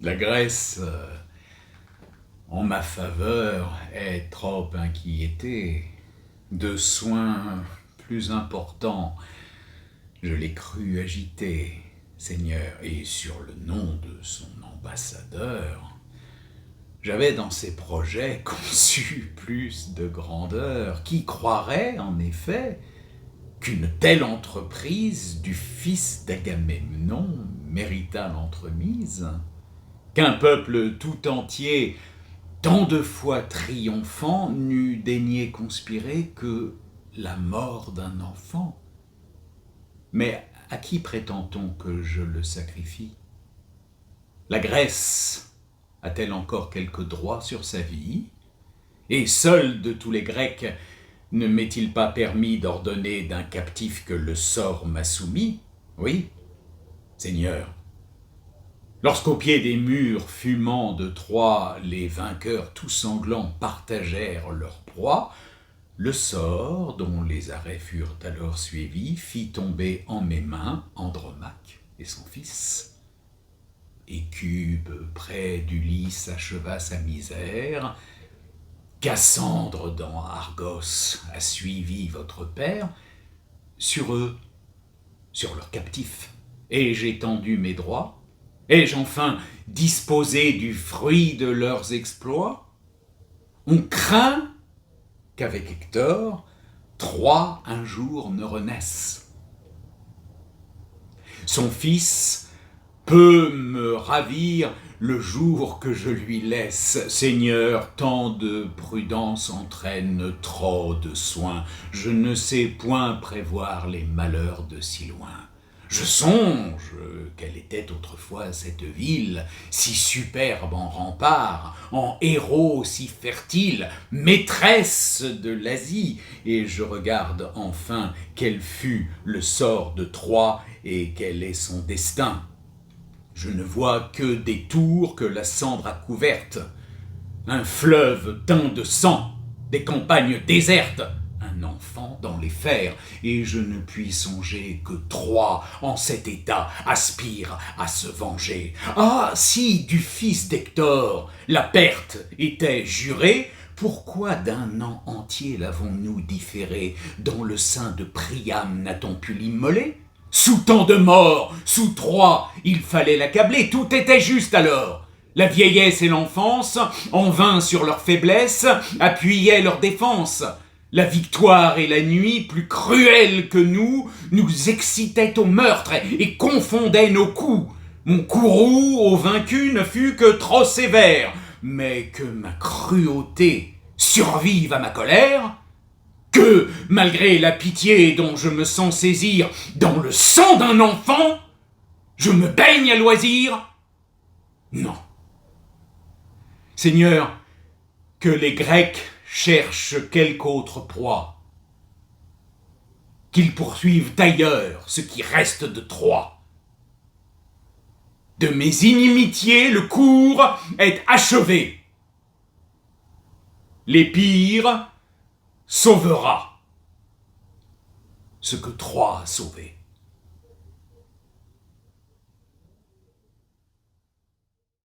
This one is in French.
La Grèce, en ma faveur, est trop inquiétée. De soins plus importants, je l'ai cru agité, Seigneur, et sur le nom de son ambassadeur, j'avais dans ses projets conçu plus de grandeur. Qui croirait, en effet, qu'une telle entreprise du fils d'Agamemnon méritât l'entremise, qu'un peuple tout entier, tant de fois triomphant, n'eût daigné conspirer que la mort d'un enfant. Mais à qui prétend-on que je le sacrifie? La Grèce a-t-elle encore quelque droit sur sa vie? Et seul de tous les Grecs ne m'est-il pas permis d'ordonner d'un captif que le sort m'a soumis? Oui, Seigneur. Lorsqu'au pied des murs fumants de Troie, les vainqueurs tout sanglants partagèrent leur proie, le sort, dont les arrêts furent alors suivis, fit tomber en mes mains Andromaque et son fils. Écube près d'Ulysse acheva sa misère, Cassandre dans Argos a suivi votre père, sur eux, sur leurs captifs, ai-je étendu mes droits? Ai-je enfin disposé du fruit de leurs exploits? On craint qu'avec Hector, Troie un jour ne renaisse. Son fils peut me ravir le jour que je lui laisse. Seigneur, tant de prudence entraîne trop de soins. Je ne sais point prévoir les malheurs de si loin. Je songe quelle était autrefois cette ville, si superbe en remparts, en héros si fertile, maîtresse de l'Asie, et je regarde enfin quel fut le sort de Troie et quel est son destin. Je ne vois que des tours que la cendre a couvertes, un fleuve teint de sang, des campagnes désertes, un enfant dans les fers, et je ne puis songer que Troie, en cet état, aspire à se venger. Ah, si du fils d'Hector la perte était jurée, pourquoi d'un an entier l'avons-nous différé? Dans le sein de Priam n'a-t-on pu l'immoler? Sous tant de morts, sous Troie, il fallait l'accabler, tout était juste alors. La vieillesse et l'enfance, en vain sur leur faiblesse, appuyaient leur défense. La victoire et la nuit, plus cruelles que nous excitaient au meurtre et confondaient nos coups. Mon courroux au vaincu ne fut que trop sévère, mais que ma cruauté survive à ma colère, que, malgré la pitié dont je me sens saisir dans le sang d'un enfant, je me baigne à loisir? Non. Seigneur, que les Grecs cherchent quelque autre proie, qu'ils poursuivent ailleurs ce qui reste de Troie. De mes inimitiés, le cours est achevé. L'Épire sauvera ce que Troie a sauvé.